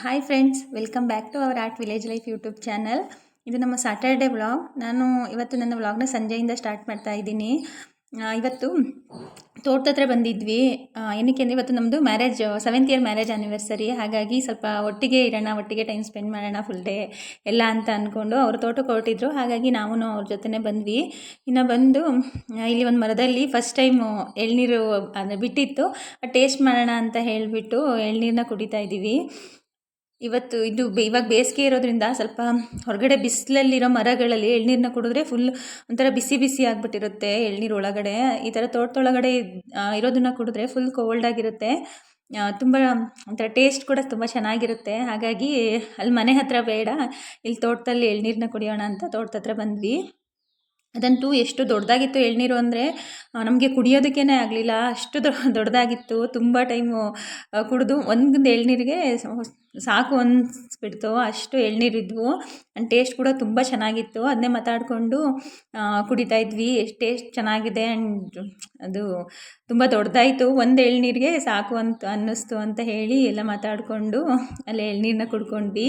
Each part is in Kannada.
Hi friends, welcome back to our art village life YouTube channel. ಇದು ನಮ್ಮ ಸ್ಯಾಟರ್ಡೆ ವ್ಲಾಗ್. ನಾನು ಇವತ್ತು ನನ್ನ ವ್ಲಾಗ್ನ ಸಂಜೆಯಿಂದ ಸ್ಟಾರ್ಟ್ ಮಾಡ್ತಾ ಇದ್ದೀನಿ. ಇವತ್ತು ತೋಟದ ಹತ್ರ ಬಂದಿದ್ವಿ. ಏನಕ್ಕೆ ಅಂದರೆ ಇವತ್ತು ನಮ್ಮದು marriage 7th year marriage anniversary. ಹಾಗಾಗಿ ಸ್ವಲ್ಪ ಒಟ್ಟಿಗೆ ಇರೋಣ, ಒಟ್ಟಿಗೆ ಟೈಮ್ ಸ್ಪೆಂಡ್ ಮಾಡೋಣ ಫುಲ್ ಡೇ ಎಲ್ಲ ಅಂತ ಅಂದ್ಕೊಂಡು ಅವರು ತೋಟಕ್ಕೆ ಹೊರಟಿದ್ರು. ಹಾಗಾಗಿ ನಾವು ಅವ್ರ ಜೊತೆನೇ ಬಂದ್ವಿ. ಇನ್ನು ಬಂದು ಇಲ್ಲಿ ಒಂದು ಮರದಲ್ಲಿ ಫಸ್ಟ್ ಟೈಮು ಎಳ್ನೀರು ಅಂದರೆ ಬಿಟ್ಟಿತ್ತು, ಟೇಸ್ಟ್ ಮಾಡೋಣ ಅಂತ ಹೇಳಿಬಿಟ್ಟು ಎಳ್ನೀರನ್ನ ಕುಡಿತಾ ಇದ್ದೀವಿ. ಇವತ್ತು ಇವಾಗ ಬೇಸಿಗೆ ಇರೋದ್ರಿಂದ ಸ್ವಲ್ಪ ಹೊರಗಡೆ ಬಿಸಿಲಲ್ಲಿರೋ ಮರಗಳಲ್ಲಿ ಎಳ್ನೀರನ್ನ ಕುಡಿದ್ರೆ ಫುಲ್ ಒಂಥರ ಬಿಸಿ ಬಿಸಿ ಆಗಿಬಿಟ್ಟಿರುತ್ತೆ ಎಳ್ನೀರು ಒಳಗಡೆ. ಈ ಥರ ತೋಟದೊಳಗಡೆ ಇರೋದನ್ನ ಕುಡಿದ್ರೆ ಫುಲ್ ಕೋಲ್ಡ್ ಆಗಿರುತ್ತೆ. ತುಂಬ ಒಂಥರ ಟೇಸ್ಟ್ ಕೂಡ ತುಂಬ ಚೆನ್ನಾಗಿರುತ್ತೆ. ಹಾಗಾಗಿ ಅಲ್ಲಿ ಮನೆ ಹತ್ರ ಬೇಡ, ಇಲ್ಲಿ ತೋಟದಲ್ಲಿ ಎಳ್ನೀರನ್ನ ಕುಡಿಯೋಣ ಅಂತ ತೋಟದ ಹತ್ರ ಬಂದ್ವಿ. ಅದಂತೂ ಎಷ್ಟು ದೊಡ್ಡದಾಗಿತ್ತು ಎಳ್ನೀರು ಅಂದರೆ ನಮಗೆ ಕುಡಿಯೋದಕ್ಕೇ ಆಗಲಿಲ್ಲ, ಅಷ್ಟು ದೊಡ್ಡದಾಗಿತ್ತು. ತುಂಬ ಟೈಮು ಕುಡಿದು ಒಂದು ಎಳ್ನೀರಿಗೆ ಸಾಕು ಅನಿಸ್ಬಿಡ್ತು, ಅಷ್ಟು ಎಳ್ನೀರಿದ್ವು. ಆ್ಯಂಡ್ ಟೇಸ್ಟ್ ಕೂಡ ತುಂಬ ಚೆನ್ನಾಗಿತ್ತು. ಅದನ್ನೇ ಮಾತಾಡಿಕೊಂಡು ಕುಡಿತಾ ಇದ್ವಿ. ಎಷ್ಟು ಟೇಸ್ಟ್ ಚೆನ್ನಾಗಿದೆ ಆ್ಯಂಡ್ ಅದು ತುಂಬ ದೊಡ್ಡದಾಯಿತು, ಒಂದು ಎಳ್ನೀರಿಗೆ ಸಾಕು ಅಂತ ಅನ್ನಿಸ್ತು ಅಂತ ಹೇಳಿ ಎಲ್ಲ ಮಾತಾಡಿಕೊಂಡು ಅಲ್ಲಿ ಎಳ್ನೀರನ್ನ ಕುಡ್ಕೊಂಡ್ವಿ.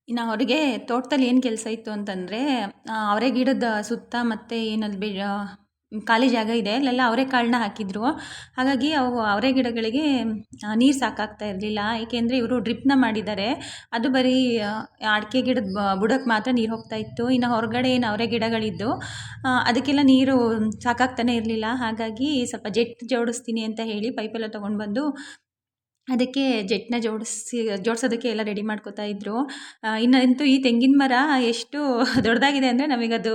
ಇನ್ನು ಅವ್ರಿಗೆ ತೋಟದಲ್ಲಿ ಏನು ಕೆಲಸ ಇತ್ತು ಅಂತಂದರೆ, ಅವರೇ ಗಿಡದ ಸುತ್ತ ಮತ್ತು ಏನಲ್ಲಿ ಖಾಲಿ ಜಾಗ ಇದೆ, ಅಲ್ಲೆಲ್ಲ ಅವರೆಕಾಳನ್ನ ಹಾಕಿದ್ರು. ಹಾಗಾಗಿ ಅವು ಅವರೆ ಗಿಡಗಳಿಗೆ ನೀರು ಸಾಕಾಗ್ತಾ ಇರಲಿಲ್ಲ. ಏಕೆಂದರೆ ಇವರು ಡ್ರಿಪ್ನ ಮಾಡಿದ್ದಾರೆ. ಅದು ಬರೀ ಅಡಿಕೆ ಗಿಡದ ಬುಡಕ್ಕೆ ಮಾತ್ರ ನೀರು ಹೋಗ್ತಾ ಇತ್ತು. ಇನ್ನು ಹೊರಗಡೆ ಏನು ಅವರೆ ಗಿಡಗಳಿದ್ದು ಅದಕ್ಕೆಲ್ಲ ನೀರು ಸಾಕಾಗ್ತಾನೆ ಇರಲಿಲ್ಲ. ಹಾಗಾಗಿ ಸ್ವಲ್ಪ ಜೆಟ್ ಜೋಡಿಸ್ತೀನಿ ಅಂತ ಹೇಳಿ ಪೈಪೆಲ್ಲ ತೊಗೊಂಡು ಬಂದು ಅದಕ್ಕೆ ಜೆಟ್ನ ಜೋಡಿಸೋದಕ್ಕೆ ಎಲ್ಲ ರೆಡಿ ಮಾಡ್ಕೋತಾ ಇದ್ರು. ಇನ್ನಂತೂ ಈ ತೆಂಗಿನ ಮರ ಎಷ್ಟು ದೊಡ್ಡದಾಗಿದೆ ಅಂದರೆ ನಮಗದು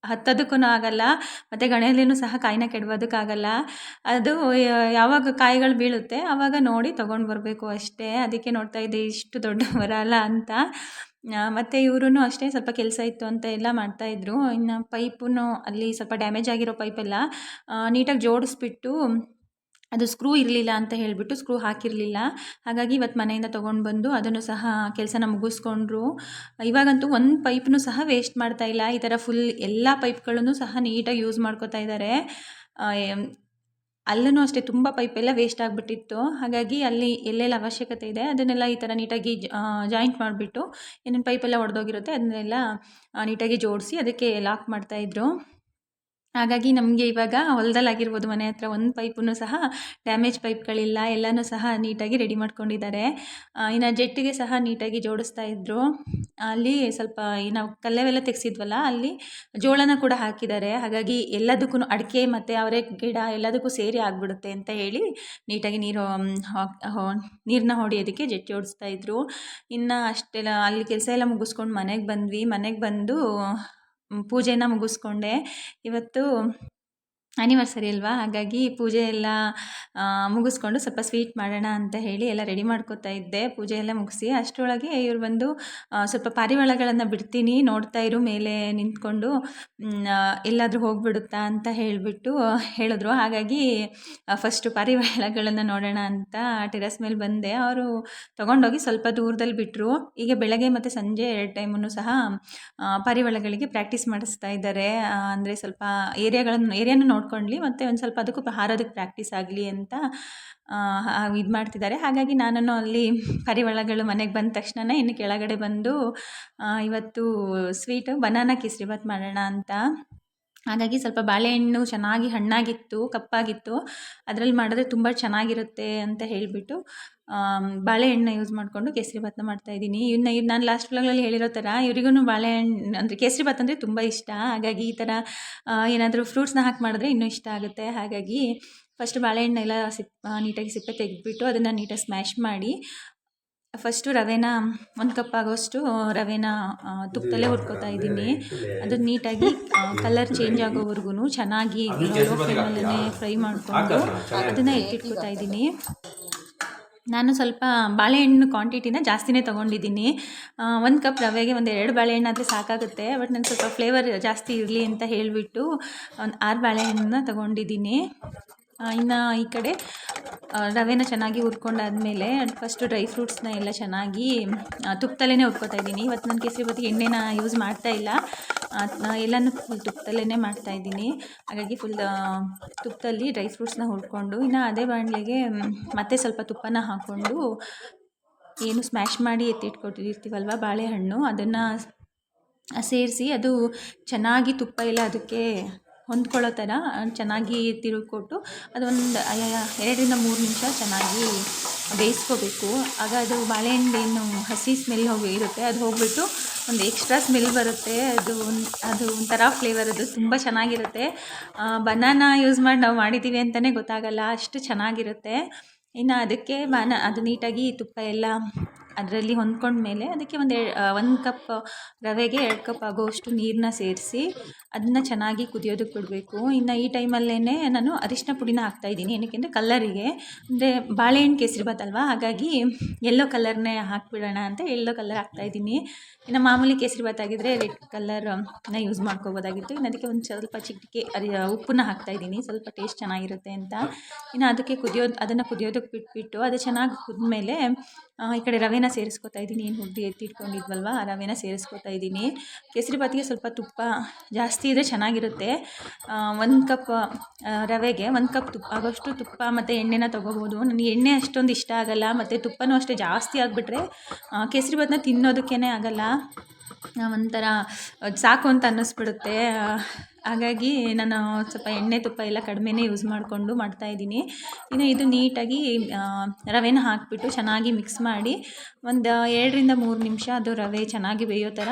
ಹತ್ತೋದಕ್ಕೂ ಆಗಲ್ಲ, ಮತ್ತು ಗಣೇಲಿನೂ ಸಹ ಕಾಯಿನ ಕೆಡವೋದಕ್ಕಾಗಲ್ಲ. ಅದು ಯಾವಾಗ ಕಾಯಿಗಳು ಬೀಳುತ್ತೆ ಆವಾಗ ನೋಡಿ ತೊಗೊಂಡು ಬರಬೇಕು ಅಷ್ಟೇ. ಅದಕ್ಕೆ ನೋಡ್ತಾ ಇದ್ದೆ ಇಷ್ಟು ದೊಡ್ಡ ಮರ ಅಲ್ಲ ಅಂತ. ಮತ್ತು ಇವ್ರೂ ಅಷ್ಟೇ ಸ್ವಲ್ಪ ಕೆಲಸ ಇತ್ತು ಅಂತ ಎಲ್ಲ ಮಾಡ್ತಾಯಿದ್ರು. ಇನ್ನು ಪೈಪೂ ಅಲ್ಲಿ ಸ್ವಲ್ಪ ಡ್ಯಾಮೇಜ್ ಆಗಿರೋ ಪೈಪೆಲ್ಲ ನೀಟಾಗಿ ಜೋಡಿಸ್ಬಿಟ್ಟು, ಅದು ಸ್ಕ್ರೂ ಇರಲಿಲ್ಲ ಅಂತ ಹೇಳಿಬಿಟ್ಟು ಸ್ಕ್ರೂ ಹಾಕಿರಲಿಲ್ಲ. ಹಾಗಾಗಿ ಇವತ್ತು ಮನೆಯಿಂದ ತೊಗೊಂಡು ಬಂದು ಅದನ್ನು ಸಹ ಕೆಲಸನ ಮುಗಿಸ್ಕೊಂಡ್ರು. ಇವಾಗಂತೂ ಒಂದು ಪೈಪ್ನೂ ಸಹ ವೇಸ್ಟ್ ಮಾಡ್ತಾಯಿಲ್ಲ. ಈ ಥರ ಫುಲ್ ಎಲ್ಲ ಪೈಪ್ಗಳನ್ನು ಸಹ ನೀಟಾಗಿ ಯೂಸ್ ಮಾಡ್ಕೋತಾ ಇದ್ದಾರೆ. ಅಲ್ಲೂ ಅಷ್ಟೇ ತುಂಬ ಪೈಪೆಲ್ಲ ವೇಸ್ಟ್ ಆಗಿಬಿಟ್ಟಿತ್ತು. ಹಾಗಾಗಿ ಅಲ್ಲಿ ಎಲ್ಲೆಲ್ಲ ಅವಶ್ಯಕತೆ ಇದೆ ಅದನ್ನೆಲ್ಲ ಈ ಥರ ನೀಟಾಗಿ ಜಾಯಿಂಟ್ ಮಾಡಿಬಿಟ್ಟು ಏನೇನು ಪೈಪೆಲ್ಲ ಒಡೆದೋಗಿರುತ್ತೆ ಅದನ್ನೆಲ್ಲ ನೀಟಾಗಿ ಜೋಡಿಸಿ ಅದಕ್ಕೆ ಲಾಕ್ ಮಾಡ್ತಾಯಿದ್ರು. ಹಾಗಾಗಿ ನಮಗೆ ಇವಾಗ ಹೊಲದಲ್ಲಾಗಿರ್ಬೋದು, ಮನೆ ಹತ್ರ ಒಂದು ಪೈಪೂ ಸಹ ಡ್ಯಾಮೇಜ್ ಪೈಪ್ಗಳಿಲ್ಲ, ಎಲ್ಲನೂ ಸಹ ನೀಟಾಗಿ ರೆಡಿ ಮಾಡ್ಕೊಂಡಿದ್ದಾರೆ. ಇನ್ನು ಜೆಟ್ಟಿಗೆ ಸಹ ನೀಟಾಗಿ ಜೋಡಿಸ್ತಾ ಇದ್ದರು. ಅಲ್ಲಿ ಸ್ವಲ್ಪ ನಾವು ಕಲ್ಲೆವೆಲ್ಲ ತೆಗೆಸಿದ್ವಲ್ಲ, ಅಲ್ಲಿ ಜೋಳನ ಕೂಡ ಹಾಕಿದ್ದಾರೆ. ಹಾಗಾಗಿ ಎಲ್ಲದಕ್ಕೂ ಅಡಿಕೆ ಮತ್ತು ಅವರೆ ಗಿಡ ಎಲ್ಲದಕ್ಕೂ ಸೇರಿ ಆಗಿಬಿಡುತ್ತೆ ಅಂತ ಹೇಳಿ ನೀಟಾಗಿ ನೀರನ್ನ ಹೊಡೆಯೋದಕ್ಕೆ ಜೆಟ್ ಜೋಡಿಸ್ತಾ ಇದ್ದರು. ಇನ್ನು ಅಷ್ಟೆಲ್ಲ ಅಲ್ಲಿ ಕೆಲಸ ಎಲ್ಲ ಮುಗಿಸ್ಕೊಂಡು ಮನೆಗೆ ಬಂದ್ವಿ. ಮನೆಗೆ ಬಂದು ಪೂಜೆನ ಮುಗಿಸ್ಕೊಂಡೆ. ಇವತ್ತು ಆ್ಯನಿವರ್ಸರಿ ಅಲ್ವಾ, ಹಾಗಾಗಿ ಪೂಜೆ ಎಲ್ಲ ಮುಗಿಸ್ಕೊಂಡು ಸ್ವಲ್ಪ ಸ್ವೀಟ್ ಮಾಡೋಣ ಅಂತ ಹೇಳಿ ಎಲ್ಲ ರೆಡಿ ಮಾಡ್ಕೋತಾ ಇದ್ದೆ. ಪೂಜೆ ಎಲ್ಲ ಮುಗಿಸಿ ಅಷ್ಟರೊಳಗೆ ಇವ್ರು ಬಂದು ಸ್ವಲ್ಪ ಪಾರಿವಾಳಗಳನ್ನು ಬಿಡ್ತೀನಿ, ನೋಡ್ತಾ ಇರು ಮೇಲೆ ನಿಂತ್ಕೊಂಡು, ಎಲ್ಲಾದರೂ ಹೋಗ್ಬಿಡುತ್ತಾ ಅಂತ ಹೇಳಿಬಿಟ್ಟು ಹೇಳಿದ್ರು. ಹಾಗಾಗಿ ಫಸ್ಟು ಪಾರಿವಾಳಗಳನ್ನು ನೋಡೋಣ ಅಂತ ಟೆರೆಸ್ ಮೇಲೆ ಬಂದೆ. ಅವರು ತೊಗೊಂಡೋಗಿ ಸ್ವಲ್ಪ ದೂರದಲ್ಲಿ ಬಿಟ್ಟರು. ಈಗ ಬೆಳಗ್ಗೆ ಮತ್ತು ಸಂಜೆ 2 ಟೈಮೂ ಸಹ ಪಾರಿವಾಳಗಳಿಗೆ ಪ್ರಾಕ್ಟೀಸ್ ಮಾಡಿಸ್ತಾ ಇದ್ದಾರೆ. ಅಂದರೆ ಸ್ವಲ್ಪ ಏರಿಯಾನ ನೋಡ್ಕೊಳ್ಳಿ ಮತ್ತು ಒಂದು ಸ್ವಲ್ಪ ಅದಕ್ಕೂ ಹಾರೋದಕ್ಕೆ ಪ್ರಾಕ್ಟೀಸ್ ಆಗಲಿ ಅಂತ ಇದು ಮಾಡ್ತಿದ್ದಾರೆ. ಹಾಗಾಗಿ ನಾನು ಅಲ್ಲಿ ಪಾರಿವಾಳಗಳು ಮನೆಗೆ ಬಂದ ತಕ್ಷಣ ಇನ್ನು ಕೆಳಗಡೆ ಬಂದು ಇವತ್ತು ಸ್ವೀಟು ಬನಾನಾ ಕೇಸರಿಬಾತ್ ಮಾಡೋಣ ಅಂತ. ಹಾಗಾಗಿ ಸ್ವಲ್ಪ ಬಾಳೆಹಣ್ಣು ಚೆನ್ನಾಗಿ ಹಣ್ಣಾಗಿತ್ತು, ಕಪ್ಪಾಗಿತ್ತು, ಅದರಲ್ಲಿ ಮಾಡಿದ್ರೆ ತುಂಬ ಚೆನ್ನಾಗಿರುತ್ತೆ ಅಂತ ಹೇಳಿಬಿಟ್ಟು ಬಾಳೆಹಣ್ಣು ಯೂಸ್ ಮಾಡಿಕೊಂಡು ಕೇಸರಿಬಾತನ್ನ ಮಾಡ್ತಾಯಿದ್ದೀನಿ. ನಾನು ಲಾಸ್ಟ್ ವ್ಲಾಗಲ್ಲಿ ಹೇಳಿರೋ ಥರ ಇವರಿಗೂ ಬಾಳೆಹಣ್ಣು ಅಂದರೆ ಕೇಸರಿಬಾತ್ ಅಂದರೆ ತುಂಬ ಇಷ್ಟ. ಹಾಗಾಗಿ ಈ ಥರ ಏನಾದರೂ ಫ್ರೂಟ್ಸ್ನ ಹಾಕಿ ಮಾಡಿದ್ರೆ ಇನ್ನೂ ಇಷ್ಟ ಆಗುತ್ತೆ. ಹಾಗಾಗಿ ಫಸ್ಟ್ ಬಾಳೆಹಣ್ಣೆಲ್ಲ ನೀಟಾಗಿ ಸಿಪ್ಪೆ ತೆಗೆದುಬಿಟ್ಟು ಅದನ್ನು ನೀಟಾಗಿ ಸ್ಮ್ಯಾಶ್ ಮಾಡಿ, ಫಸ್ಟು ರವೆನ 1 ಕಪ್ ಆಗೋಷ್ಟು ರವೆನ ತುಪ್ಪದಲ್ಲೇ ಹುರ್ಕೋತಾ ಇದ್ದೀನಿ. ಅದು ನೀಟಾಗಿ ಕಲರ್ ಚೇಂಜ್ ಆಗೋವರೆಗೂ ಚೆನ್ನಾಗಿ ಲೋ ಫ್ಲೇಮಲ್ಲೇ ಫ್ರೈ ಮಾಡಿಕೊಂಡು ಅದನ್ನು ಎತ್ತಿಟ್ಕೋತಾ ಇದ್ದೀನಿ. ನಾನು ಸ್ವಲ್ಪ ಬಾಳೆಹಣ್ಣು ಕ್ವಾಂಟಿಟಿನ ಜಾಸ್ತಿನೇ ತೊಗೊಂಡಿದ್ದೀನಿ. 1 ಕಪ್ ರವೆಗೆ ಒಂದು 2 ಬಾಳೆಹಣ್ಣಾದರೆ ಸಾಕಾಗುತ್ತೆ. ಬಟ್ ನಾನು ಸ್ವಲ್ಪ ಫ್ಲೇವರ್ ಜಾಸ್ತಿ ಇರಲಿ ಅಂತ ಹೇಳಿಬಿಟ್ಟು ಒಂದು 6 ಬಾಳೆಹಣ್ಣನ್ನ ತೊಗೊಂಡಿದ್ದೀನಿ. ಇನ್ನು ಈ ಕಡೆ ರವೆನ ಚೆನ್ನಾಗಿ ಹುರ್ಕೊಂಡಾದ್ಮೇಲೆ ಫಸ್ಟು ಡ್ರೈ ಫ್ರೂಟ್ಸ್ನ ಎಲ್ಲ ಚೆನ್ನಾಗಿ ತುಪ್ಪದಲ್ಲೇ ಹುರ್ಕೋತಾ ಇದ್ದೀನಿ. ಇವತ್ತು ನಾನು ಕೇಸರಿಬಾತಿಗೆ ಎಣ್ಣೆನ ಯೂಸ್ ಮಾಡ್ತಾಯಿಲ್ಲ, ಎಲ್ಲನೂ ಫುಲ್ ತುಪ್ಪದಲ್ಲೇ ಮಾಡ್ತಾಯಿದ್ದೀನಿ. ಹಾಗಾಗಿ ಫುಲ್ ತುಪ್ಪದಲ್ಲಿ ಡ್ರೈ ಫ್ರೂಟ್ಸ್ನ ಹುರ್ಕೊಂಡು ಇನ್ನು ಅದೇ ಬಾಣಲೆಗೆ ಮತ್ತೆ ಸ್ವಲ್ಪ ತುಪ್ಪನ ಹಾಕ್ಕೊಂಡು ಏನು ಸ್ಮ್ಯಾಶ್ ಮಾಡಿ ಎತ್ತಿಟ್ಕೊಟ್ಟಿರ್ತೀವಲ್ವ ಬಾಳೆಹಣ್ಣು, ಅದನ್ನು ಸೇರಿಸಿ ಅದು ಚೆನ್ನಾಗಿ ತುಪ್ಪ ಎಲ್ಲ ಅದಕ್ಕೆ ಹೊಂದ್ಕೊಳ್ಳೋ ಥರ ಚೆನ್ನಾಗಿ ತಿರುಗಿಕೊಟ್ಟು ಅದೊಂದು 2ರಿಂದ 3 ನಿಮಿಷ ಚೆನ್ನಾಗಿ ಬೇಯಿಸ್ಕೋಬೇಕು. ಆಗ ಅದು ಬಾಳೆಹಣ್ಣೇನು ಹಸಿ ಸ್ಮೆಲ್ ಇರುತ್ತೆ ಅದು ಹೋಗಿಬಿಟ್ಟು ಒಂದು ಎಕ್ಸ್ಟ್ರಾ ಸ್ಮೆಲ್ ಬರುತ್ತೆ. ಅದು ಒಂಥರ ಫ್ಲೇವರ್, ಅದು ತುಂಬ ಚೆನ್ನಾಗಿರುತ್ತೆ. ಬನಾನಾ ಯೂಸ್ ಮಾಡಿ ನಾವು ಮಾಡಿದ್ದೀವಿ ಅಂತಲೇ ಗೊತ್ತಾಗಲ್ಲ, ಅಷ್ಟು ಚೆನ್ನಾಗಿರುತ್ತೆ. ಇನ್ನು ಅದಕ್ಕೆ ಅದು ನೀಟಾಗಿ ತುಪ್ಪ ಎಲ್ಲ ಅದರಲ್ಲಿ ಹೊಂದ್ಕೊಂಡ್ಮೇಲೆ ಅದಕ್ಕೆ 1 ಕಪ್ ರವೆಗೆ 2 ಕಪ್ ಆಗೋಷ್ಟು ನೀರನ್ನ ಸೇರಿಸಿ ಅದನ್ನು ಚೆನ್ನಾಗಿ ಕುದಿಯೋದಕ್ಕೆ ಬಿಡಬೇಕು. ಇನ್ನು ಈ ಟೈಮಲ್ಲೇ ನಾನು ಅರಿಶಿನ ಪುಡಿನ ಹಾಕ್ತಾಯಿದ್ದೀನಿ. ಏನಕ್ಕೆಂದರೆ ಕಲ್ಲರಿಗೆ, ಅಂದರೆ ಬಾಳೆಹಣ್ಣು ಕೇಸರಿಬಾತ್ ಅಲ್ವಾ, ಹಾಗಾಗಿ ಯೆಲ್ಲೋ ಕಲರ್ನೇ ಹಾಕಿಬಿಡೋಣ ಅಂತ ಯೆಲ್ಲೋ ಕಲರ್ ಹಾಕ್ತಾಯಿದ್ದೀನಿ. ಇನ್ನು ಮಾಮೂಲಿ ಕೇಸರಿಬಾತ್ ಆಗಿದ್ದರೆ ರೆಡ್ ಕಲರ್ನ ಯೂಸ್ ಮಾಡ್ಕೋಬೋದಾಗಿತ್ತು. ಇನ್ನು ಅದಕ್ಕೆ ಒಂದು ಸ್ವಲ್ಪ ಚಿಟಿಕೆ ಉಪ್ಪನ್ನ ಹಾಕ್ತಾಯಿದ್ದೀನಿ, ಸ್ವಲ್ಪ ಟೇಸ್ಟ್ ಚೆನ್ನಾಗಿರುತ್ತೆ ಅಂತ. ಇನ್ನು ಅದಕ್ಕೆ ಅದನ್ನು ಕುದಿಯೋದಕ್ಕೆ ಬಿಟ್ಬಿಟ್ಟು ಅದು ಚೆನ್ನಾಗಿ ಕುದ್ಮೇಲೆ ಈ ಕಡೆ ರವೆನ ಸೇರಿಸ್ಕೊತಾ ಇದ್ದೀನಿ. ಏನು ಹುರಿದು ಎತ್ತಿಟ್ಕೊಂಡಿದ್ವಲ್ವ ಆ ರವೆನ ಸೇರಿಸ್ಕೊತಾ ಇದ್ದೀನಿ. ಕೇಸರಿಬಾತಿಗೆ ಸ್ವಲ್ಪ ತುಪ್ಪ ಜಾಸ್ತಿ ಇದ್ದರೆ ಚೆನ್ನಾಗಿರುತ್ತೆ. 1 ಕಪ್ ರವೆಗೆ 1 ಕಪ್ ಆಗೋಷ್ಟು ತುಪ್ಪ ಮತ್ತು ಎಣ್ಣೆನ ತೊಗೋಬೋದು. ನನಗೆ ಎಣ್ಣೆ ಅಷ್ಟೊಂದು ಇಷ್ಟ ಆಗೋಲ್ಲ, ಮತ್ತು ತುಪ್ಪನೂ ಅಷ್ಟೇ ಜಾಸ್ತಿ ಆಗಿಬಿಟ್ರೆ ಕೇಸರಿಬಾತನ್ನ ತಿನ್ನೋದಕ್ಕೇ ಆಗೋಲ್ಲ, ಒಂಥರ ಸಾಕು ಅಂತ ಅನ್ನಿಸ್ಬಿಡುತ್ತೆ. ಹಾಗಾಗಿ ನಾನು ಸ್ವಲ್ಪ ಎಣ್ಣೆ ತುಪ್ಪ ಎಲ್ಲ ಕಡಿಮೆನೇ ಯೂಸ್ ಮಾಡಿಕೊಂಡು ಮಾಡ್ತಾಯಿದ್ದೀನಿ. ಇನ್ನು ಇದು ನೀಟಾಗಿ ರವೆನ ಹಾಕಿಬಿಟ್ಟು ಚೆನ್ನಾಗಿ ಮಿಕ್ಸ್ ಮಾಡಿ ಒಂದು 2ರಿಂದ 3 ನಿಮಿಷ ಅದು ರವೆ ಚೆನ್ನಾಗಿ ಬೇಯೋ ಥರ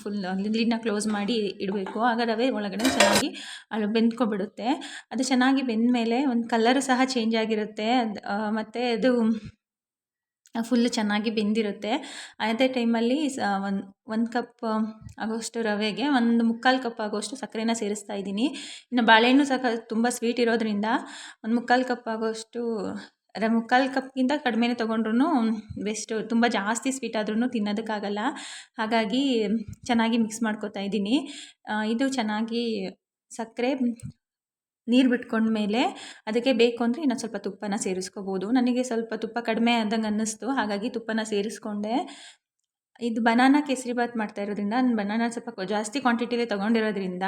ಫುಲ್ ಲಿಡ್ನ ಕ್ಲೋಸ್ ಮಾಡಿ ಇಡಬೇಕು. ಆಗ ರವೆ ಒಳಗಡೆ ಚೆನ್ನಾಗಿ ಬೆಂದ್ಕೊಬಿಡುತ್ತೆ. ಅದು ಚೆನ್ನಾಗಿ ಬೆಂದಮೇಲೆ ಒಂದು ಕಲರು ಸಹ ಚೇಂಜ್ ಆಗಿರುತ್ತೆ, ಮತ್ತು ಅದು ಫುಲ್ಲು ಚೆನ್ನಾಗಿ ಬೆಂದಿರುತ್ತೆ. ಅದೇ ಟೈಮಲ್ಲಿ 1 ಕಪ್ ಆಗೋಷ್ಟು ರವೆಗೆ 1/4 ಕಪ್ ಆಗೋಷ್ಟು ಸಕ್ಕರೆನ ಸೇರಿಸ್ತಾ ಇದ್ದೀನಿ. ಇನ್ನು ಬಾಳೆಹಣ್ಣು ಸಹ ತುಂಬ ಸ್ವೀಟ್ ಇರೋದ್ರಿಂದ 1/4 ಕಪ್ ಆಗೋಷ್ಟು 1/4 ಕಪ್ಗಿಂತ ಕಡಿಮೆನೇ ತೊಗೊಂಡ್ರೂ ಬೆಸ್ಟು. ತುಂಬ ಜಾಸ್ತಿ ಸ್ವೀಟ್ ಆದ್ರೂ ತಿನ್ನೋದಕ್ಕಾಗಲ್ಲ, ಹಾಗಾಗಿ ಚೆನ್ನಾಗಿ ಮಿಕ್ಸ್ ಮಾಡ್ಕೊತಾ ಇದ್ದೀನಿ. ಇದು ಚೆನ್ನಾಗಿ ಸಕ್ಕರೆ ನೀರು ಬಿಟ್ಕೊಂಡ್ಮೇಲೆ ಅದಕ್ಕೆ ಬೇಕು ಅಂದರೆ ಇನ್ನೊಂದು ಸ್ವಲ್ಪ ತುಪ್ಪನ ಸೇರಿಸ್ಕೋಬೋದು. ನನಗೆ ಸ್ವಲ್ಪ ತುಪ್ಪ ಕಡಿಮೆ ಆದಂಗೆ ಅನ್ನಿಸ್ತು, ಹಾಗಾಗಿ ತುಪ್ಪನ ಸೇರಿಸ್ಕೊಂಡೆ. ಇದು ಬನಾನಾ ಕೇಸರಿಬಾತ್ ಮಾಡ್ತಾ ಇರೋದ್ರಿಂದ ನಾನು ಬನಾನಾ ಸ್ವಲ್ಪ ಜಾಸ್ತಿ ಕ್ವಾಂಟಿಟಿಲೇ ತೊಗೊಂಡಿರೋದ್ರಿಂದ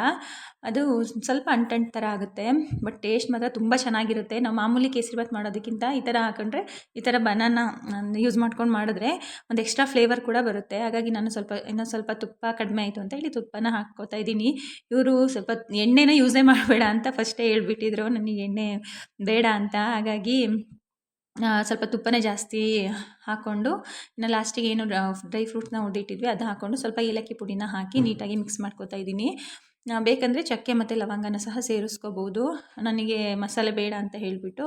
ಅದು ಸ್ವಲ್ಪ ಅಂಟಂಟು ಥರ ಆಗುತ್ತೆ, ಬಟ್ ಟೇಸ್ಟ್ ಮಾತ್ರ ತುಂಬ ಚೆನ್ನಾಗಿರುತ್ತೆ. ನಾವು ಮಾಮೂಲಿ ಕೇಸರಿಬಾತ್ ಮಾಡೋದಕ್ಕಿಂತ ಈ ಥರ ಹಾಕೊಂಡ್ರೆ, ಈ ಥರ ಬನಾನಾ ಯೂಸ್ ಮಾಡ್ಕೊಂಡು ಮಾಡಿದ್ರೆ ಒಂದು ಎಕ್ಸ್ಟ್ರಾ ಫ್ಲೇವರ್ ಕೂಡ ಬರುತ್ತೆ. ಹಾಗಾಗಿ ನಾನು ಇನ್ನೊಂದು ಸ್ವಲ್ಪ ತುಪ್ಪ ಕಡಿಮೆ ಆಯಿತು ಅಂತ ಹೇಳಿ ತುಪ್ಪನ ಹಾಕ್ಕೋತಾ ಇದ್ದೀನಿ. ಇವರು ಸ್ವಲ್ಪ ಎಣ್ಣೆನ ಯೂಸೇ ಮಾಡಬೇಡ ಅಂತ ಫಸ್ಟೇ ಹೇಳ್ಬಿಟ್ಟಿದ್ರು, ನನಗೆ ಎಣ್ಣೆ ಬೇಡ ಅಂತ. ಹಾಗಾಗಿ ಸ್ವಲ್ಪ ತುಪ್ಪನೇ ಜಾಸ್ತಿ ಹಾಕ್ಕೊಂಡು ಇನ್ನು ಲಾಸ್ಟಿಗೆ ಏನು ಡ್ರೈ ಫ್ರೂಟ್ಸ್ನ ಹುರಿದಿಟ್ಟಿದ್ವಿ ಅದು ಹಾಕ್ಕೊಂಡು ಸ್ವಲ್ಪ ಏಲಕ್ಕಿ ಪುಡಿನ ಹಾಕಿ ನೀಟಾಗಿ ಮಿಕ್ಸ್ ಮಾಡ್ಕೊತಾ ಇದ್ದೀನಿ. ಬೇಕಂದರೆ ಚಕ್ಕೆ ಮತ್ತು ಲವಂಗನ ಸಹ ಸೇರಿಸ್ಕೋಬೋದು. ನನಗೆ ಮಸಾಲೆ ಬೇಡ ಅಂತ ಹೇಳಿಬಿಟ್ಟು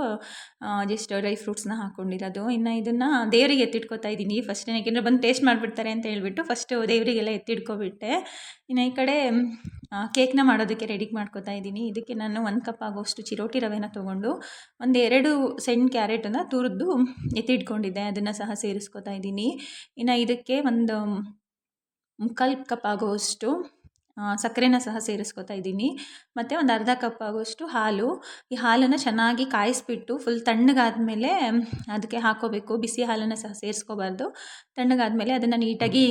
ಜಸ್ಟ್ ಡ್ರೈ ಫ್ರೂಟ್ಸ್ನ ಹಾಕ್ಕೊಂಡಿರೋದು. ಇನ್ನು ಇದನ್ನು ದೇವರಿಗೆ ಎತ್ತಿಟ್ಕೋತಾ ಇದ್ದೀನಿ ಫಸ್ಟೇ, ಯಾಕೆಂದರೆ ಬಂದು ಟೇಸ್ಟ್ ಮಾಡಿಬಿಡ್ತಾರೆ ಅಂತ ಹೇಳಿಬಿಟ್ಟು ಫಸ್ಟು ದೇವರಿಗೆಲ್ಲ ಎತ್ತಿಟ್ಕೊಬಿಟ್ಟೆ. ಇನ್ನು ಈ ಕಡೆ ಕೇಕ್ನ ಮಾಡೋದಕ್ಕೆ ರೆಡಿ ಮಾಡ್ಕೋತಾ ಇದ್ದೀನಿ. ಇದಕ್ಕೆ ನಾನು 1 ಕಪ್ ಆಗೋಷ್ಟು ಚಿರೋಟಿ ರವೆನ ತೊಗೊಂಡು ಒಂದು 2 ಸಣ್ಣ ಕ್ಯಾರೆಟನ್ನು ತುರಿದು ಎತ್ತಿಟ್ಕೊಂಡಿದ್ದೆ, ಅದನ್ನು ಸಹ ಸೇರಿಸ್ಕೋತಾ ಇದ್ದೀನಿ. ಇನ್ನು ಇದಕ್ಕೆ ಒಂದು 3/4 ಕಪ್ ಆಗುವಷ್ಟು ಸಕ್ಕರೆನ ಸಹ ಸೇರಿಸ್ಕೊತಾ ಇದ್ದೀನಿ. ಮತ್ತು ಒಂದು ಅರ್ಧ ಕಪ್ ಆಗುವಷ್ಟು ಹಾಲು. ಈ ಹಾಲನ್ನು ಚೆನ್ನಾಗಿ ಕಾಯಿಸ್ಬಿಟ್ಟು ಫುಲ್ ತಣ್ಣಗಾದ್ಮೇಲೆ ಅದಕ್ಕೆ ಹಾಕ್ಕೋಬೇಕು. ಬಿಸಿ ಹಾಲನ್ನು ಸಹ ಸೇರಿಸ್ಕೋಬಾರ್ದು. ತಣ್ಣಗಾದ್ಮೇಲೆ ಅದನ್ನು ನೀಟಾಗಿ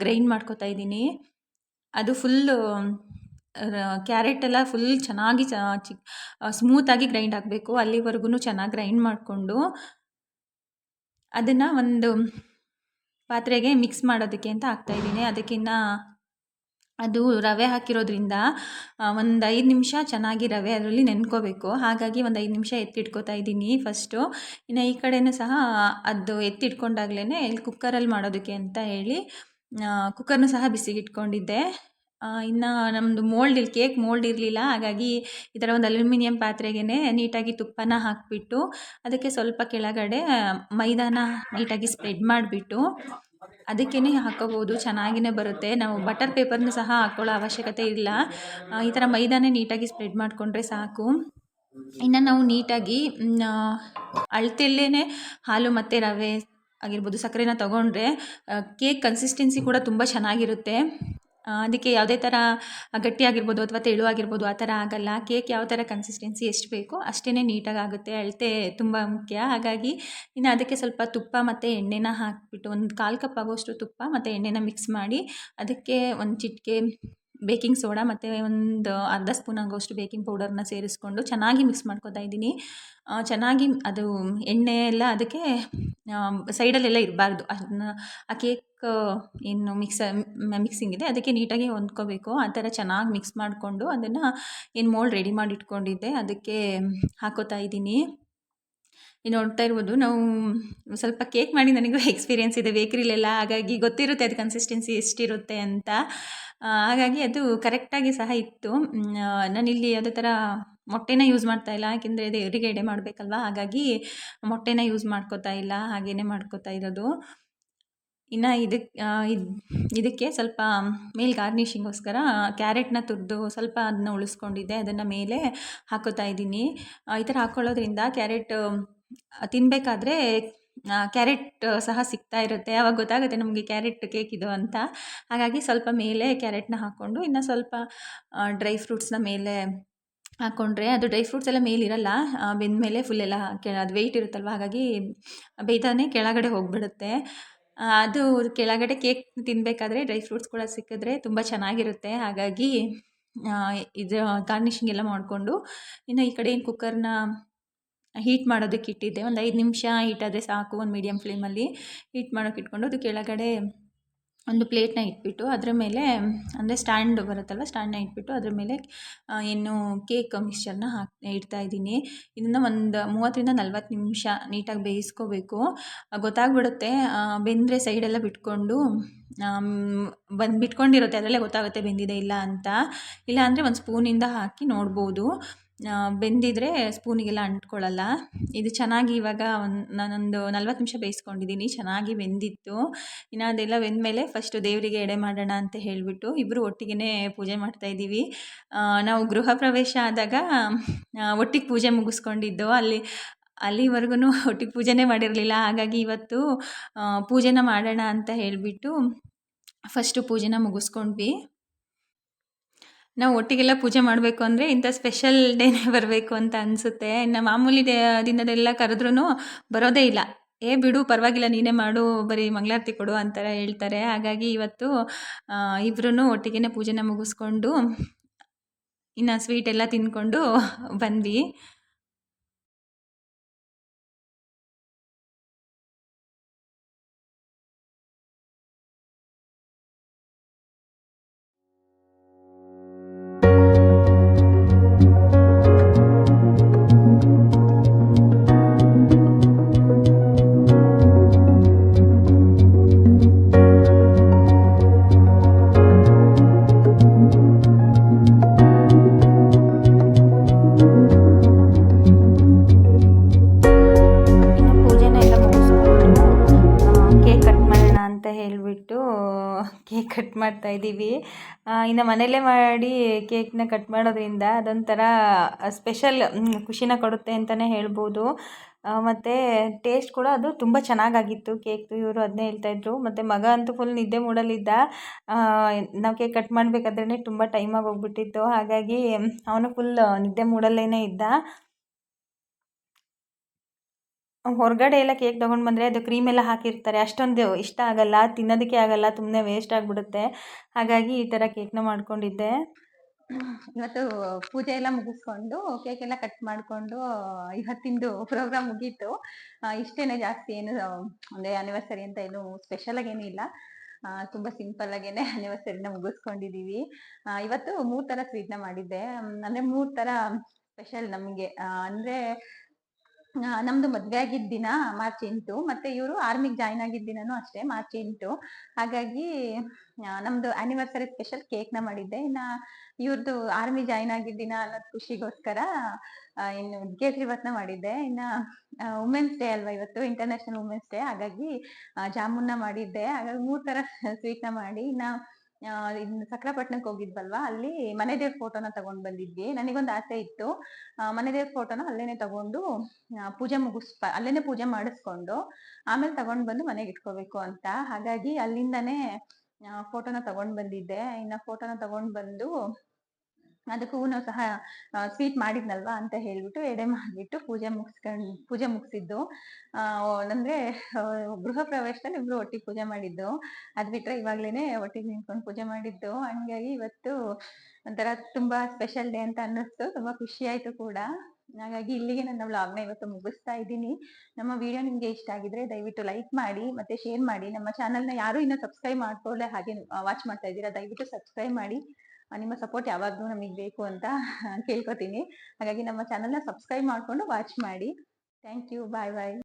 ಗ್ರೈಂಡ್ ಮಾಡ್ಕೊತಾ ಇದ್ದೀನಿ. ಅದು ಫುಲ್ಲು ಕ್ಯಾರೆಟೆಲ್ಲ ಫುಲ್ ಚೆನ್ನಾಗಿ ಸ್ಮೂತಾಗಿ ಗ್ರೈಂಡ್ ಆಗಬೇಕು. ಅಲ್ಲಿವರೆಗೂ ಚೆನ್ನಾಗಿ ಗ್ರೈಂಡ್ ಮಾಡಿಕೊಂಡು ಅದನ್ನು ಒಂದು ಪಾತ್ರೆಗೆ ಮಿಕ್ಸ್ ಮಾಡೋದಕ್ಕೆ ಅಂತ ಹಾಕ್ತಾಯಿದ್ದೀನಿ. ಅದಕ್ಕಿಂತ ಅದು ರವೆ ಹಾಕಿರೋದ್ರಿಂದ ಒಂದು 5 ನಿಮಿಷ ಚೆನ್ನಾಗಿ ರವೆ ಅದರಲ್ಲಿ ನೆನ್ಕೋಬೇಕು. ಹಾಗಾಗಿ ಒಂದು 5 ನಿಮಿಷ ಎತ್ತಿಟ್ಕೋತಾ ಇದ್ದೀನಿ ಫಸ್ಟು. ಇನ್ನು ಈ ಕಡೆಯೂ ಸಹ ಅದು ಎತ್ತಿಟ್ಕೊಂಡಾಗ್ಲೇ ಇಲ್ಲಿ ಕುಕ್ಕರಲ್ಲಿ ಮಾಡೋದಕ್ಕೆ ಅಂತ ಹೇಳಿ ಕುಕ್ಕರ್ನೂ ಸಹ ಬಿಸಿಗಿಟ್ಕೊಂಡಿದ್ದೆ. ಇನ್ನು ನಮ್ಮದು ಕೇಕ್ ಮೋಲ್ಡ್ ಇರಲಿಲ್ಲ. ಹಾಗಾಗಿ ಈ ಥರ ಒಂದು ಅಲ್ಯೂಮಿನಿಯಂ ಪಾತ್ರೆಗೆ ನೀಟಾಗಿ ತುಪ್ಪನ ಹಾಕಿಬಿಟ್ಟು ಅದಕ್ಕೆ ಸ್ವಲ್ಪ ಕೆಳಗಡೆ ಮೈದಾನ ನೀಟಾಗಿ ಸ್ಪ್ರೆಡ್ ಮಾಡಿಬಿಟ್ಟು ಅದಕ್ಕೇ ಹಾಕ್ಕೋಬೋದು, ಚೆನ್ನಾಗಿಯೇ ಬರುತ್ತೆ. ನಾವು ಬಟರ್ ಪೇಪರ್ನೂ ಸಹ ಹಾಕ್ಕೊಳ್ಳೋ ಅವಶ್ಯಕತೆ ಇಲ್ಲ. ಈ ಥರ ಮೈದಾನೇ ನೀಟಾಗಿ ಸ್ಪ್ರೆಡ್ ಮಾಡಿಕೊಂಡ್ರೆ ಸಾಕು. ಇನ್ನು ನಾವು ನೀಟಾಗಿ ಅಳತೆಯಲ್ಲೇ ಹಾಲು ಮತ್ತು ರವೆ ಆಗಿರ್ಬೋದು, ಸಕ್ಕರೆನ ತೊಗೊಂಡ್ರೆ ಕೇಕ್ ಕನ್ಸಿಸ್ಟೆನ್ಸಿ ಕೂಡ ತುಂಬ ಚೆನ್ನಾಗಿರುತ್ತೆ. ಅದಕ್ಕೆ ಯಾವುದೇ ಥರ ಗಟ್ಟಿಯಾಗಿರ್ಬೋದು ಅಥವಾ ತೆಳುವಾಗಿರ್ಬೋದು ಆ ಥರ ಆಗೋಲ್ಲ. ಕೇಕ್ ಯಾವ ಥರ ಕನ್ಸಿಸ್ಟೆನ್ಸಿ ಎಷ್ಟು ಬೇಕೋ ಅಷ್ಟೇ ನೀಟಾಗಿ ಆಗುತ್ತೆ. ಅಳತೆ ತುಂಬ ಮುಖ್ಯ. ಹಾಗಾಗಿ ಇನ್ನು ಅದಕ್ಕೆ ಸ್ವಲ್ಪ ತುಪ್ಪ ಮತ್ತು ಎಣ್ಣೆನ ಹಾಕಿಬಿಟ್ಟು ಒಂದು 1/4 ಕಪ್ ಆಗೋಷ್ಟು ತುಪ್ಪ ಮತ್ತು ಎಣ್ಣೆನ ಮಿಕ್ಸ್ ಮಾಡಿ ಅದಕ್ಕೆ ಒಂದು ಚಿಟಿಕೆ ಬೇಕಿಂಗ್ ಸೋಡಾ ಮತ್ತು ಒಂದು ಅರ್ಧ ಸ್ಪೂನ್ ಆಗೋಷ್ಟು ಬೇಕಿಂಗ್ ಪೌಡರ್ನ ಸೇರಿಸ್ಕೊಂಡು ಚೆನ್ನಾಗಿ ಮಿಕ್ಸ್ ಮಾಡ್ಕೊತಾ ಇದ್ದೀನಿ. ಚೆನ್ನಾಗಿ ಅದು ಎಣ್ಣೆ ಎಲ್ಲ ಅದಕ್ಕೆ ಸೈಡಲ್ಲೆಲ್ಲ ಇರಬಾರ್ದು. ಅದನ್ನ ಆ ಕೇಕ್ ಏನು ಮಿಕ್ಸಿಂಗ್ ಇದೆ ಅದಕ್ಕೆ ನೀಟಾಗಿ ಹೊಂದ್ಕೋಬೇಕು. ಆ ಥರ ಚೆನ್ನಾಗಿ ಮಿಕ್ಸ್ ಮಾಡಿಕೊಂಡು ಅದನ್ನು ಏನು ಮೋಲ್ಡ್ ರೆಡಿ ಮಾಡಿ ಇಟ್ಕೊಂಡಿದ್ದೆ ಅದಕ್ಕೆ ಹಾಕೋತಾ ಇದ್ದೀನಿ. ನೋಡ್ತಾ ಇರ್ಬೋದು, ನಾವು ಸ್ವಲ್ಪ ಕೇಕ್ ಮಾಡಿ ನನಗೂ ಎಕ್ಸ್ಪೀರಿಯೆನ್ಸ್ ಇದೆ ಬೇಕ್ರಿಲೆಲ್ಲ. ಹಾಗಾಗಿ ಗೊತ್ತಿರುತ್ತೆ ಅದು ಕನ್ಸಿಸ್ಟೆನ್ಸಿ ಎಷ್ಟಿರುತ್ತೆ ಅಂತ. ಹಾಗಾಗಿ ಅದು ಕರೆಕ್ಟಾಗಿ ಸಹ ಇತ್ತು. ನಾನಿಲ್ಲಿ ಯಾವುದೇ ಥರ ಮೊಟ್ಟೆನ ಯೂಸ್ ಮಾಡ್ತಾಯಿಲ್ಲ, ಯಾಕೆಂದರೆ ದೇವರಿಗೆ ಎಡೆ ಮಾಡಬೇಕಲ್ವ. ಹಾಗಾಗಿ ಮೊಟ್ಟೆನ ಯೂಸ್ ಮಾಡ್ಕೋತಾ ಇಲ್ಲ, ಹಾಗೇ ಮಾಡ್ಕೋತಾ ಇರೋದು. ಇನ್ನು ಇದಕ್ಕೆ ಸ್ವಲ್ಪ ಮೇಲೆ ಗಾರ್ನಿಷಿಂಗೋಸ್ಕರ ಕ್ಯಾರೆಟ್ನ ತುರಿದು ಸ್ವಲ್ಪ ಅದನ್ನ ಉಳಿಸ್ಕೊಂಡಿದ್ದೆ, ಅದನ್ನು ಮೇಲೆ ಹಾಕೋತಾ ಇದ್ದೀನಿ. ಈ ಥರ ಹಾಕ್ಕೊಳ್ಳೋದ್ರಿಂದ ಕ್ಯಾರೆಟ್ ತಿನ್ನಬೇಕಾದ್ರೆ ಕ್ಯಾರೆಟ್ ಸಹ ಸಿಗ್ತಾ ಇರುತ್ತೆ. ಆವಾಗ ಗೊತ್ತಾಗುತ್ತೆ ನಮಗೆ ಕ್ಯಾರೆಟ್ ಕೇಕ್ ಇದು ಅಂತ. ಹಾಗಾಗಿ ಸ್ವಲ್ಪ ಮೇಲೆ ಕ್ಯಾರೆಟ್ನ ಹಾಕ್ಕೊಂಡು ಇನ್ನು ಸ್ವಲ್ಪ ಡ್ರೈ ಫ್ರೂಟ್ಸ್ನ ಮೇಲೆ ಹಾಕ್ಕೊಂಡ್ರೆ ಅದು ಡ್ರೈ ಫ್ರೂಟ್ಸ್ ಎಲ್ಲ ಮೇಲಿರಲ್ಲ, ಬೆಂದಮೇಲೆ ಫುಲ್ಲೆಲ್ಲ ಅದು ವೆಯ್ಟ್ ಇರುತ್ತಲ್ವ. ಹಾಗಾಗಿ ಬೇಯ್ತಾನೆ ಕೆಳಗಡೆ ಹೋಗಿಬಿಡುತ್ತೆ. ಅದು ಕೆಳಗಡೆ ಕೇಕ್ ತಿನ್ನಬೇಕಾದ್ರೆ ಡ್ರೈ ಫ್ರೂಟ್ಸ್ ಕೂಡ ಸಿಕ್ಕಿದ್ರೆ ತುಂಬ ಚೆನ್ನಾಗಿರುತ್ತೆ. ಹಾಗಾಗಿ ಇದು ಗಾರ್ನಿಷಿಂಗ್ ಎಲ್ಲ ಮಾಡಿಕೊಂಡು ಇನ್ನು ಈ ಕಡೆ ಏನು ಕುಕ್ಕರ್ನ ಹೀಟ್ ಮಾಡೋದಕ್ಕೆ ಇಟ್ಟಿದ್ದೆ. ಒಂದು 5 ನಿಮಿಷ ಹೀಟಾದರೆ ಸಾಕು. ಒಂದು ಮೀಡಿಯಮ್ ಫ್ಲೇಮಲ್ಲಿ ಹೀಟ್ ಮಾಡೋಕೆ ಇಟ್ಕೊಂಡು ಅದು ಕೆಳಗಡೆ ಒಂದು ಪ್ಲೇಟ್ನ ಇಟ್ಬಿಟ್ಟು ಅದರ ಮೇಲೆ ಅಂದರೆ ಸ್ಟ್ಯಾಂಡ್ ಬರುತ್ತಲ್ವ, ಸ್ಟ್ಯಾಂಡ್ನ ಇಟ್ಬಿಟ್ಟು ಅದ್ರ ಮೇಲೆ ಏನು ಕೇಕ್ ಮಿಕ್ಸ್ಚರ್ನ ಇಡ್ತಾಯಿದ್ದೀನಿ. ಇದನ್ನು ಒಂದು 30ರಿಂದ 40 ನಿಮಿಷ ನೀಟಾಗಿ ಬೇಯಿಸ್ಕೋಬೇಕು. ಗೊತ್ತಾಗ್ಬಿಡುತ್ತೆ, ಬೆಂದರೆ ಸೈಡೆಲ್ಲ ಬಿಟ್ಕೊಂಡು ಬಿಟ್ಕೊಂಡಿರುತ್ತೆ, ಅದರಲ್ಲೇ ಗೊತ್ತಾಗುತ್ತೆ ಬೆಂದಿದೆ ಇಲ್ಲ ಅಂತ. ಇಲ್ಲ ಅಂದರೆ ಒಂದು ಸ್ಪೂನಿಂದ ಹಾಕಿ ನೋಡ್ಬೋದು, ಬೆಂದಿದ್ರೆ ಸ್ಪೂನಿಗೆಲ್ಲ ಅಂಟ್ಕೊಳ್ಳಲ್ಲ. ಇದು ಚೆನ್ನಾಗಿ ಇವಾಗ ನಾನೊಂದು 40 ನಿಮಿಷ ಬೇಯಿಸ್ಕೊಂಡಿದ್ದೀನಿ, ಚೆನ್ನಾಗಿ ಬೆಂದಿತ್ತು. ಇನ್ನು ಅದೆಲ್ಲ ಬೆಂದಮೇಲೆ ಫಸ್ಟು ದೇವರಿಗೆ ಎಡೆ ಮಾಡೋಣ ಅಂತ ಹೇಳಿಬಿಟ್ಟು ಇಬ್ಬರು ಒಟ್ಟಿಗೆ ಪೂಜೆ ಮಾಡ್ತಾಯಿದ್ದೀವಿ. ನಾವು ಗೃಹ ಪ್ರವೇಶ ಆದಾಗ ಒಟ್ಟಿಗೆ ಪೂಜೆ ಮುಗಿಸ್ಕೊಂಡಿದ್ದು. ಅಲ್ಲಿವರೆಗೂ ಒಟ್ಟಿಗೆ ಪೂಜೆನೇ ಮಾಡಿರಲಿಲ್ಲ. ಹಾಗಾಗಿ ಇವತ್ತು ಪೂಜೆನ ಮಾಡೋಣ ಅಂತ ಹೇಳಿಬಿಟ್ಟು ಫಸ್ಟು ಪೂಜೆನ ಮುಗಿಸ್ಕೊಂಡ್ವಿ. ನಾವು ಒಟ್ಟಿಗೆಲ್ಲ ಪೂಜೆ ಮಾಡಬೇಕು ಅಂದರೆ ಇಂಥ ಸ್ಪೆಷಲ್ ಡೇನೇ ಬರಬೇಕು ಅಂತ ಅನಿಸುತ್ತೆ. ಇನ್ನು ಮಾಮೂಲಿ ದಿನದೆಲ್ಲ ಕರೆದ್ರೂ ಬರೋದೇ ಇಲ್ಲ. ಬಿಡು ಪರವಾಗಿಲ್ಲ ನೀನೇ ಮಾಡು, ಬರೀ ಮಂಗಳಾರತಿ ಕೊಡು ಅಂತಾರೆ ಹೇಳ್ತಾರೆ. ಹಾಗಾಗಿ ಇವತ್ತು ಇಬ್ಬರೂ ಒಟ್ಟಿಗೆ ಪೂಜೆನ ಮುಗಿಸ್ಕೊಂಡು ಇನ್ನು ಸ್ವೀಟೆಲ್ಲ ತಿಂದ್ಕೊಂಡು ಬಂದ್ವಿ. ಅಂತ ಹೇಳಿಬಿಟ್ಟು ಕೇಕ್ ಕಟ್ ಮಾಡ್ತಾಯಿದ್ದೀವಿ. ಇನ್ನು ಮನೆಯಲ್ಲೇ ಮಾಡಿ ಕೇಕ್ನ ಕಟ್ ಮಾಡೋದ್ರಿಂದ ಅದೊಂಥರ ಸ್ಪೆಷಲ್ ಖುಷಿನ ಕೊಡುತ್ತೆ ಅಂತಲೇ ಹೇಳ್ಬೋದು. ಮತ್ತು ಟೇಸ್ಟ್ ಕೂಡ ಅದು ತುಂಬ ಚೆನ್ನಾಗಾಗಿತ್ತು ಕೇಕ್ದು. ಇವರು ಅದನ್ನೇ ಹೇಳ್ತಾಯಿದ್ರು. ಮತ್ತು ಮಗ ಅಂತೂ ಫುಲ್ ನಿದ್ದೆ ಮೂಡಲ್ಲಿದ್ದ. ನಾವು ಕೇಕ್ ಕಟ್ ಮಾಡಬೇಕಾದ್ರೇ ತುಂಬ ಟೈಮಾಗಿ ಹೋಗ್ಬಿಟ್ಟಿತ್ತು. ಹಾಗಾಗಿ ಅವನು ಫುಲ್ ನಿದ್ದೆ ಮೂಡಲ್ಲೇ ಇದ್ದ. ಹೊರಗಡೆ ಎಲ್ಲ ಕೇಕ್ ತೊಗೊಂಡು ಬಂದರೆ ಅದು ಕ್ರೀಮ್ ಎಲ್ಲ ಹಾಕಿರ್ತಾರೆ, ಅಷ್ಟೊಂದು ಇಷ್ಟ ಆಗಲ್ಲ, ತಿನ್ನೋದಕ್ಕೆ ಆಗಲ್ಲ, ಸುಮ್ಮನೆ ವೇಸ್ಟ್ ಆಗಿಬಿಡುತ್ತೆ. ಹಾಗಾಗಿ ಈ ಥರ ಕೇಕ್ನ ಮಾಡ್ಕೊಂಡಿದ್ದೆ. ಇವತ್ತು ಪೂಜೆ ಎಲ್ಲ ಮುಗಿಸ್ಕೊಂಡು ಕೇಕ್ ಎಲ್ಲ ಕಟ್ ಮಾಡಿಕೊಂಡು ಇವತ್ತಿಂದು ಪ್ರೋಗ್ರಾಮ್ ಮುಗೀತು. ಇಷ್ಟೇನೆ, ಜಾಸ್ತಿ ಏನು ಅಂದರೆ ಆ್ಯನಿವರ್ಸರಿ ಅಂತ ಏನು ಸ್ಪೆಷಲಾಗಿ ಏನೂ ಇಲ್ಲ. ತುಂಬ ಸಿಂಪಲ್ಲಾಗೇ ಆ್ಯನಿವರ್ಸರಿನ ಮುಗಿಸ್ಕೊಂಡಿದ್ದೀವಿ. ಇವತ್ತು 3 ಥರ ಸ್ವೀಟ್ನ ಮಾಡಿದ್ದೆ. ಅಂದರೆ 3 ಥರ ಸ್ಪೆಷಲ್ ನಮಗೆ. ಅಂದರೆ ನಮ್ಮದು ಮದುವೆ ಆಗಿದ್ದ ದಿನ ಮಾರ್ಚ್ 8, ಮತ್ತು ಇವರು ಆರ್ಮಿಗೆ ಜಾಯ್ನ್ ಆಗಿದ್ದ ದಿನನೂ ಅಷ್ಟೇ ಮಾರ್ಚ್ 8. ಹಾಗಾಗಿ ನಮ್ಮದು ಆ್ಯನಿವರ್ಸರಿ ಸ್ಪೆಷಲ್ ಕೇಕ್ನ ಮಾಡಿದ್ದೆ. ಇನ್ನು ಇವ್ರದ್ದು ಆರ್ಮಿ ಜಾಯ್ನ್ ಆಗಿದ್ದ ದಿನ ಅನ್ನೋದು ಖುಷಿಗೋಸ್ಕರ ಇನ್ನು ಕೇಸರಿಬಾತ್ನ ಮಾಡಿದ್ದೆ. ಇನ್ನು ವುಮೆನ್ಸ್ ಡೇ ಅಲ್ವಾ ಇವತ್ತು, ಇಂಟರ್ನ್ಯಾಷನಲ್ ವುಮೆನ್ಸ್ ಡೇ, ಹಾಗಾಗಿ ಜಾಮೂನ್ನ ಮಾಡಿದ್ದೆ. ಹಾಗಾಗಿ 3 ಥರ ಸ್ವೀಟ್ನ ಮಾಡಿ, ಇನ್ನು ಇನ್ನು ಸಕ್ರಾಪಟ್ಟಣಕ್ಕೆ ಹೋಗಿದ್ವಲ್ವಾ, ಅಲ್ಲಿ ಮನೆ ದೇವ್ರ ಫೋಟೋನ ತಗೊಂಡು ಬಂದಿದ್ವಿ. ನನಗೊಂದು ಆಸೆ ಇತ್ತು, ಮನೆ ದೇವ್ರ ಫೋಟೋನ ಅಲ್ಲೇನೆ ತಗೊಂಡು ಪೂಜೆ ಅಲ್ಲೇನೆ ಪೂಜೆ ಮಾಡಿಸ್ಕೊಂಡು ಆಮೇಲೆ ತಗೊಂಡು ಬಂದು ಮನೆಗೆ ಇಟ್ಕೋಬೇಕು ಅಂತ. ಹಾಗಾಗಿ ಅಲ್ಲಿಂದನೇ ಫೋಟೋನ ತಗೊಂಡು ಬಂದಿದ್ದೆ. ಇನ್ನು ಫೋಟೋನ ತಗೊಂಡು ಬಂದು ಅದಕ್ಕೂ ಸಹ ಸ್ವೀಟ್ ಮಾಡಿದ್ನಲ್ವಾ ಅಂತ ಹೇಳ್ಬಿಟ್ಟು ಎಡೆ ಮಾಡಿಬಿಟ್ಟು ಪೂಜೆ ಮುಗಿಸಿದ್ದು. ಅಂದರೆ ಗೃಹ ಪ್ರವೇಶದಲ್ಲಿ ಇಬ್ಬರು ಒಟ್ಟಿಗೆ ಪೂಜೆ ಮಾಡಿದ್ದು. ಅದು ಬಿಟ್ಟರೆ ಇವಾಗಲೇ ಒಟ್ಟಿಗೆ ನಿಂತ್ಕೊಂಡು ಪೂಜೆ ಮಾಡಿದ್ದು. ಹಂಗಾಗಿ ಇವತ್ತು ಒಂಥರ ತುಂಬ ಸ್ಪೆಷಲ್ ಡೇ ಅಂತ ಅನ್ನಿಸ್ತು. ತುಂಬ ಖುಷಿ ಆಯಿತು ಕೂಡ. ಹಾಗಾಗಿ ಇಲ್ಲಿಗೆ ನನ್ನ ವ್ಲಾಗ್ನ ಇವತ್ತು ಮುಗಿಸ್ತಾ ಇದ್ದೀನಿ. ನಮ್ಮ ವಿಡಿಯೋ ನಿಮಗೆ ಇಷ್ಟ ಆಗಿದ್ರೆ ದಯವಿಟ್ಟು ಲೈಕ್ ಮಾಡಿ ಮತ್ತು ಶೇರ್ ಮಾಡಿ. ನಮ್ಮ ಚಾನಲ್ನ ಯಾರೂ ಇನ್ನೂ ಸಬ್ಸ್ಕ್ರೈಬ್ ಮಾಡ್ಕೊಳ್ಳೆ ಹಾಗೆ ವಾಚ್ ಮಾಡ್ತಾ ಇದ್ದೀರಾ, ದಯವಿಟ್ಟು ಸಬ್ಸ್ಕ್ರೈಬ್ ಮಾಡಿ. ನಿಮ್ಮ ಸಪೋರ್ಟ್ ಯಾವಾಗಲೂ ನಮಗೆ ಬೇಕು ಅಂತ ಕೇಳ್ಕೊತೀನಿ. ಹಾಗಾಗಿ ನಮ್ಮ ಚಾನಲ್ನ ಸಬ್ಸ್ಕ್ರೈಬ್ ಮಾಡಿಕೊಂಡು ವಾಚ್ ಮಾಡಿ. Thank you. Bye bye.